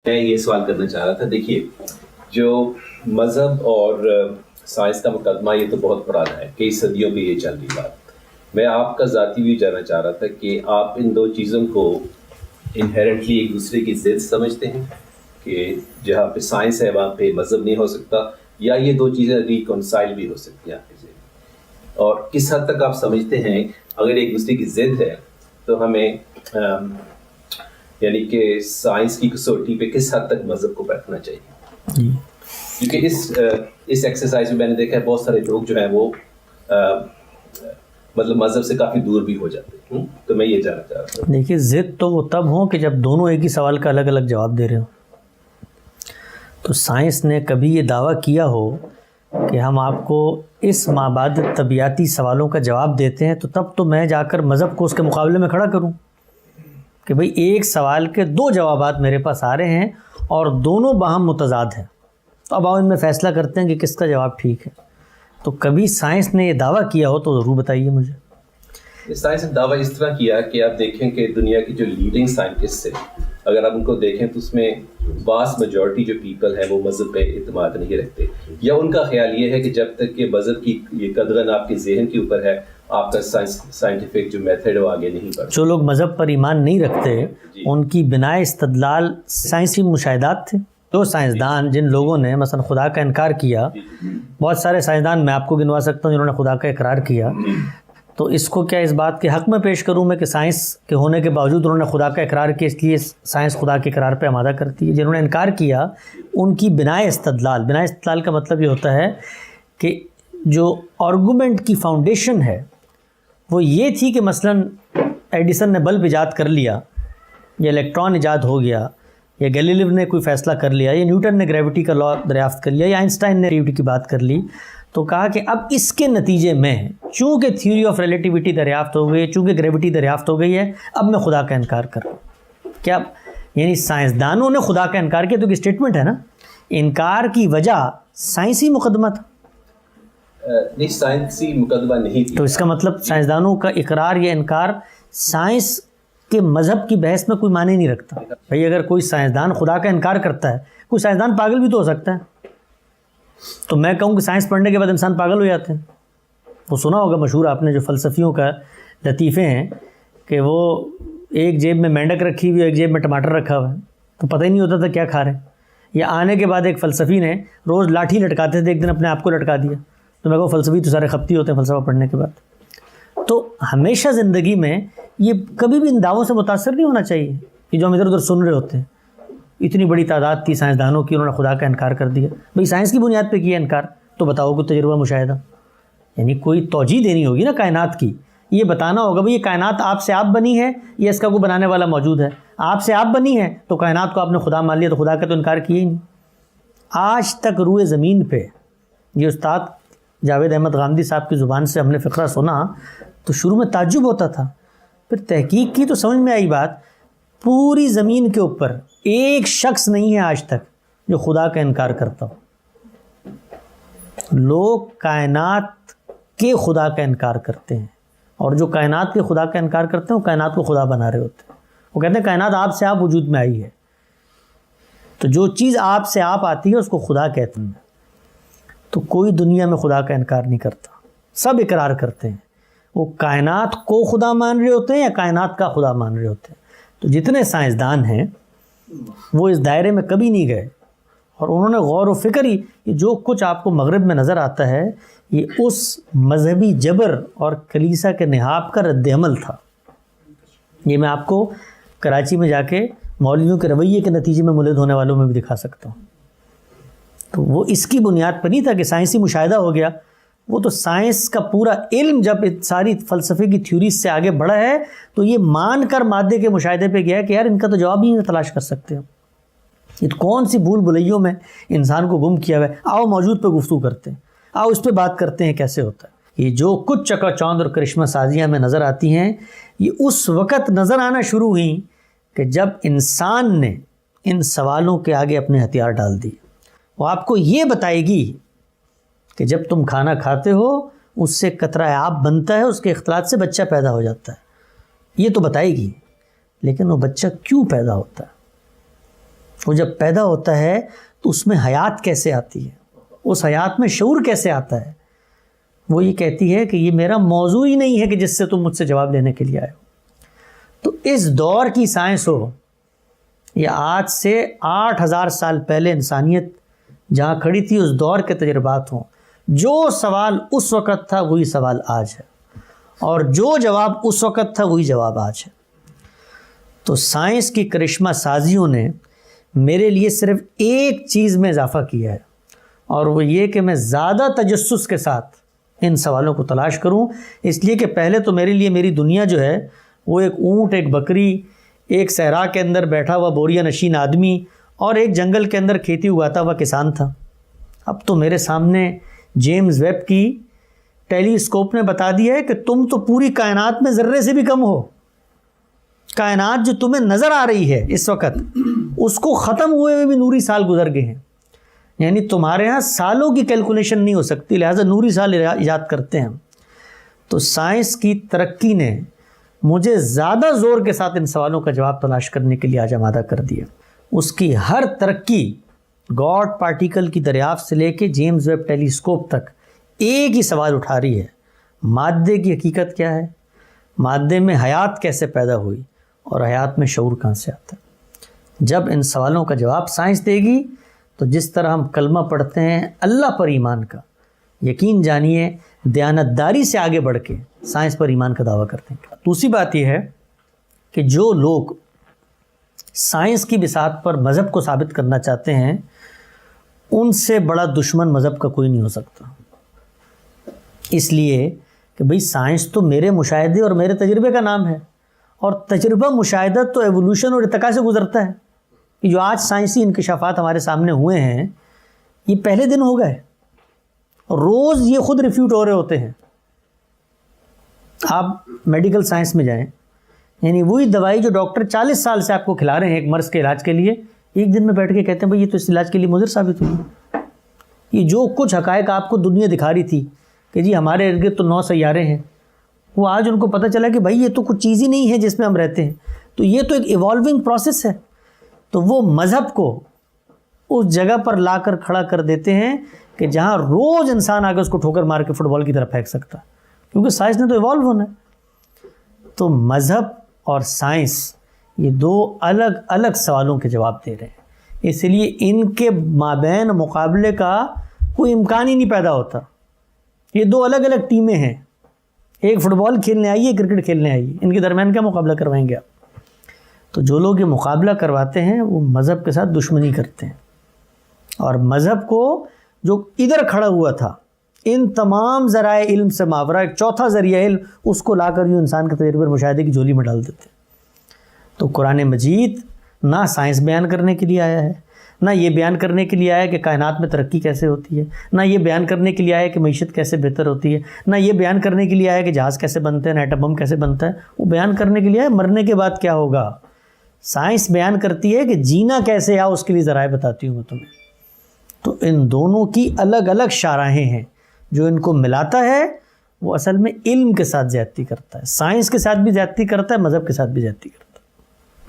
میں یہ سوال کرنا چاہ رہا تھا، دیکھیے جو مذہب اور سائنس کا مقدمہ یہ تو بہت پرانا ہے، کئی صدیوں پہ یہ چل رہی بات. میں آپ کا ذاتی بھی جاننا چاہ رہا تھا کہ آپ ان دو چیزوں کو انہیرنٹلی ایک دوسرے کی ضد سمجھتے ہیں کہ جہاں پہ سائنس ہے وہاں پہ مذہب نہیں ہو سکتا، یا یہ دو چیزیں ریکنسائل بھی ہو سکتی ہیں آپ کے ذہن میں؟ اور کس حد تک آپ سمجھتے ہیں اگر ایک دوسرے کی ضد ہے تو ہمیں یعنی کہ سائنس کی کسوٹی پہ کس حد تک مذہب کو پرکھنا چاہیے؟ کیونکہ اس ایکسرسائز میں نے دیکھا ہے بہت سارے لوگ جو ہیں وہ مطلب مذہب سے کافی دور بھی ہو جاتے ہیں. تو میں یہ جاننا چاہ رہا ہوں. دیکھیے ضد تو وہ تب ہوں کہ جب دونوں ایک ہی سوال کا الگ الگ جواب دے رہے ہوں. تو سائنس نے کبھی یہ دعویٰ کیا ہو کہ ہم آپ کو اس مابعد طبیعتی سوالوں کا جواب دیتے ہیں، تو تب تو میں جا کر مذہب کو اس کے مقابلے میں کھڑا کروں کہ بھئی ایک سوال کے دو جوابات میرے پاس آ رہے ہیں اور دونوں باہم متضاد ہیں، تو اب آپ ان میں فیصلہ کرتے ہیں کہ کس کا جواب ٹھیک ہے. تو کبھی سائنس نے یہ دعویٰ کیا ہو تو ضرور بتائیے مجھے. سائنس نے دعویٰ اس طرح کیا کہ آپ دیکھیں کہ دنیا کی جو لیڈنگ سائنٹسٹ ہیں اگر آپ ان کو دیکھیں تو اس میں واس میجورٹی جو پیپل ہے وہ مذہب پہ اعتماد نہیں رکھتے، یا ان کا خیال یہ ہے کہ جب تک کہ مذہب کی یہ قدغن آپ کے ذہن کے اوپر ہے آپ کا سائنٹیفک جو میتھڈ ہے وہ آگے نہیں بڑھتا. جو لوگ مذہب پر ایمان نہیں رکھتے ان کی بنا استدلال سائنسی مشاہدات تھے. جو سائنسدان جن لوگوں نے مثلا خدا کا انکار کیا، بہت سارے سائنسدان میں آپ کو گنوا سکتا ہوں جنہوں نے خدا کا اقرار کیا، تو اس کو کیا اس بات کے حق میں پیش کروں میں کہ سائنس کے ہونے کے باوجود انہوں نے خدا کا اقرار کیا اس لیے سائنس خدا کے اقرار پہ آمادہ کرتی ہے. جنہوں نے انکار کیا ان کی بنا استدلال کا مطلب یہ ہوتا ہے کہ جو آرگومنٹ کی فاؤنڈیشن ہے وہ یہ تھی کہ مثلا ایڈیسن نے بلب ایجاد کر لیا، یا الیکٹران ایجاد ہو گیا، یا گیلیلیو نے کوئی فیصلہ کر لیا، یا نیوٹن نے گریوٹی کا لا دریافت کر لیا، یا آئنسٹائن نے ریلیٹیوٹی کی بات کر لی، تو کہا کہ اب اس کے نتیجے میں چونکہ تھیوری آف ریلیٹیوٹی دریافت ہو گئی، چونکہ گریوٹی دریافت ہو گئی ہے، اب میں خدا کا انکار کر رہا ہوں. کیا یعنی سائنسدانوں نے خدا کا انکار کیا؟ تو ایک اسٹیٹمنٹ ہے نا. انکار کی وجہ سائنسی مقدمہ تھا، نہیں سائنسی مقدمہ نہیں تھی. تو اس کا مطلب سائنسدانوں کا اقرار یا انکار سائنس کے مذہب کی بحث میں کوئی معنی نہیں رکھتا. بھئی اگر کوئی سائنسدان خدا کا انکار کرتا ہے، کوئی سائنسدان پاگل بھی تو ہو سکتا ہے. تو میں کہوں کہ سائنس پڑھنے کے بعد انسان پاگل ہو جاتے ہیں. وہ سنا ہوگا مشہور آپ نے جو فلسفیوں کا لطیفے ہیں کہ وہ ایک جیب میں مینڈک رکھی ہوئی ہے، ایک جیب میں ٹماٹر رکھا ہوا ہے، تو پتہ ہی نہیں ہوتا تھا کیا کھا رہے ہیں. یا آنے کے بعد ایک فلسفی نے روز لاٹھی لٹکاتے تھے، ایک دن اپنے آپ کو لٹکا دیا. تو میں کہوں فلسفی تو سارے خپتی ہوتے ہیں فلسفہ پڑھنے کے بعد. تو ہمیشہ زندگی میں یہ کبھی بھی ان دعووں سے متاثر نہیں ہونا چاہیے کہ جو ہم ادھر ادھر سن رہے ہوتے ہیں. اتنی بڑی تعداد تھی سائنسدانوں کی، انہوں نے خدا کا انکار کر دیا. بھئی سائنس کی بنیاد پہ کیا انکار؟ تو بتاؤ کوئی تجربہ مشاہدہ، یعنی کوئی توجیہ دینی ہوگی نا کائنات کی. یہ بتانا ہوگا بھئی یہ کائنات آپ سے آپ بنی ہے یا اس کا کوئی بنانے والا موجود ہے؟ آپ سے آپ بنی ہے تو کائنات کو آپ نے خدا مان لیا، تو خدا کا تو انکار کیا ہی نہیں. آج تک روئے زمین پہ یہ استاد جاوید احمد غامدی صاحب کی زبان سے ہم نے فقرہ سنا تو شروع میں تعجب ہوتا تھا، پھر تحقیق کی تو سمجھ میں آئی بات. پوری زمین کے اوپر ایک شخص نہیں ہے آج تک جو خدا کا انکار کرتا ہو. لوگ کائنات کے خدا کا انکار کرتے ہیں، اور جو کائنات کے خدا کا انکار کرتے ہیں وہ کائنات کو خدا بنا رہے ہوتے ہیں. وہ کہتے ہیں کائنات آپ سے آپ وجود میں آئی ہے، تو جو چیز آپ سے آپ آتی ہے اس کو خدا کہتے ہیں. تو کوئی دنیا میں خدا کا انکار نہیں کرتا، سب اقرار کرتے ہیں. وہ کائنات کو خدا مان رہے ہوتے ہیں یا کائنات کا خدا مان رہے ہوتے ہیں. تو جتنے سائنسدان ہیں وہ اس دائرے میں کبھی نہیں گئے، اور انہوں نے غور و فکر ہی کہ جو کچھ آپ کو مغرب میں نظر آتا ہے یہ اس مذہبی جبر اور کلیسا کے نہاب کا رد عمل تھا. یہ میں آپ کو کراچی میں جا کے مولویوں کے رویے کے نتیجے میں مولد ہونے والوں میں بھی دکھا سکتا ہوں. تو وہ اس کی بنیاد پر نہیں تھا کہ سائنسی مشاہدہ ہو گیا. وہ تو سائنس کا پورا علم جب ساری فلسفے کی تھیوریز سے آگے بڑھا ہے تو یہ مان کر مادے کے مشاہدے پہ گیا ہے کہ یار ان کا تو جواب ہی نہیں تلاش کر سکتے ہم. یہ کون سی بھول بھلیوں میں انسان کو گم کیا ہوا ہے. آؤ موجود پہ گفتگو کرتے ہیں، آؤ اس پہ بات کرتے ہیں کیسے ہوتا ہے. یہ جو کچھ چکا چوند اور کرشمہ سازیاں میں نظر آتی ہیں یہ اس وقت نظر آنا شروع ہوئیں کہ جب انسان نے ان سوالوں کے آگے اپنے ہتھیار ڈال دیے. وہ آپ کو یہ بتائے گی کہ جب تم کھانا کھاتے ہو اس سے قطرہ آب بنتا ہے، اس کے اختلاط سے بچہ پیدا ہو جاتا ہے، یہ تو بتائے گی. لیکن وہ بچہ کیوں پیدا ہوتا ہے، وہ جب پیدا ہوتا ہے تو اس میں حیات کیسے آتی ہے، اس حیات میں شعور کیسے آتا ہے؟ وہ یہ کہتی ہے کہ یہ میرا موضوع ہی نہیں ہے کہ جس سے تم مجھ سے جواب لینے کے لیے آئے ہو۔ تو اس دور کی سائنس ہو یا آج سے 8000 سال پہلے انسانیت جہاں کھڑی تھی اس دور کے تجربات ہوں، جو سوال اس وقت تھا وہی سوال آج ہے، اور جو جواب اس وقت تھا وہی جواب آج ہے۔ تو سائنس کی کرشمہ سازیوں نے میرے لیے صرف ایک چیز میں اضافہ کیا ہے، اور وہ یہ کہ میں زیادہ تجسس کے ساتھ ان سوالوں کو تلاش کروں، اس لیے کہ پہلے تو میرے لیے میری دنیا جو ہے وہ ایک اونٹ، ایک بکری، ایک صحرا کے اندر بیٹھا ہوا بوریا نشین آدمی اور ایک جنگل کے اندر کھیتی اگاتا ہوا کسان تھا۔ اب تو میرے سامنے جیمز ویب کی ٹیلی اسکوپ نے بتا دیا ہے کہ تم تو پوری کائنات میں ذرے سے بھی کم ہو۔ کائنات جو تمہیں نظر آ رہی ہے اس وقت، اس کو ختم ہوئے ہوئے بھی نوری سال گزر گئے ہیں، یعنی تمہارے ہاں سالوں کی کیلکولیشن نہیں ہو سکتی، لہٰذا نوری سال ایجاد کرتے ہیں۔ تو سائنس کی ترقی نے مجھے زیادہ زور کے ساتھ ان سوالوں کا جواب تلاش کرنے کے لیے آج آمادہ کر دیا۔ اس کی ہر ترقی گاڈ پارٹیکل کی دریافت سے لے کے جیمز ویب ٹیلی اسکوپ تک ایک ہی سوال اٹھا رہی ہے، مادے کی حقیقت کیا ہے، مادے میں حیات کیسے پیدا ہوئی، اور حیات میں شعور کہاں سے آتا ہے۔ جب ان سوالوں کا جواب سائنس دے گی تو جس طرح ہم کلمہ پڑھتے ہیں اللہ پر ایمان کا، یقین جانیے دیانتداری سے آگے بڑھ کے سائنس پر ایمان کا دعویٰ کرتے ہیں۔ دوسری بات یہ ہے کہ جو لوگ سائنس کی بساط پر مذہب کو ثابت کرنا چاہتے ہیں، ان سے بڑا دشمن مذہب کا کوئی نہیں ہو سکتا، اس لیے کہ بھئی سائنس تو میرے مشاہدے اور میرے تجربے کا نام ہے، اور تجربہ مشاہدہ تو ایوولوشن اور ارتقاء سے گزرتا ہے۔ کہ جو آج سائنسی انکشافات ہمارے سامنے ہوئے ہیں یہ پہلے دن ہو گئے، روز یہ خود ریفیوٹ ہو رہے ہوتے ہیں۔ آپ میڈیکل سائنس میں جائیں، یعنی وہی دوائی جو ڈاکٹر 40 سال سے آپ کو کھلا رہے ہیں ایک مرض کے علاج کے لیے، ایک دن میں بیٹھ کے کہتے ہیں بھئی یہ تو اس علاج کے لیے مضر ثابت ہوئی۔ یہ جو کچھ حقائق آپ کو دنیا دکھا رہی تھی کہ جی ہمارے ارد گرد تو 9 سیارے ہیں، وہ آج ان کو پتہ چلا کہ بھئی یہ تو کچھ چیز ہی نہیں ہے جس میں ہم رہتے ہیں۔ تو یہ تو ایک ایوالونگ پروسیس ہے۔ تو وہ مذہب کو اس جگہ پر لا کر کھڑا کر دیتے ہیں کہ جہاں روز انسان آگے اس کو ٹھوکر مار کے فٹ بال کی طرف پھینک سکتا ہے، کیونکہ سائنس نے تو ایوالو ہونا ہے۔ تو مذہب اور سائنس یہ دو الگ الگ سوالوں کے جواب دے رہے ہیں، اس لیے ان کے مابین مقابلے کا کوئی امکان ہی نہیں پیدا ہوتا۔ یہ دو الگ الگ ٹیمیں ہیں، ایک فٹ بال کھیلنے آئی ہے، کرکٹ کھیلنے آئی ہے، ان کے درمیان کیا مقابلہ کروائیں گے آپ؟ تو جو لوگ یہ مقابلہ کرواتے ہیں وہ مذہب کے ساتھ دشمنی کرتے ہیں، اور مذہب کو جو ادھر کھڑا ہوا تھا ان تمام ذرائع علم سے ماورا ایک چوتھا ذریعہ علم، اس کو لا کر یوں انسان کے تجربے اور مشاہدے کی جھولی میں ڈال دیتے ہیں۔ تو قرآن مجید نہ سائنس بیان کرنے کے لیے آیا ہے، نہ یہ بیان کرنے کے لیے آیا ہے کہ کائنات میں ترقی کیسے ہوتی ہے، نہ یہ بیان کرنے کے لیے آیا ہے کہ معیشت کیسے بہتر ہوتی ہے، نہ یہ بیان کرنے کے لیے آیا ہے کہ جہاز کیسے بنتے ہیں، نہ ایٹم بم کیسے بنتا ہے۔ وہ بیان کرنے کے لیے آیا مرنے کے بعد کیا ہوگا۔ سائنس بیان کرتی ہے کہ جینا کیسے ہے، اس کے لیے ذرائع بتاتی ہوں میں تمہیں۔ تو ان دونوں کی الگ الگ شاہراہیں ہیں، جو ان کو ملاتا ہے وہ اصل میں علم کے ساتھ زیادتی کرتا ہے، سائنس کے ساتھ بھی زیادتی کرتا ہے، مذہب کے ساتھ بھی زیادتی کرتا ہے۔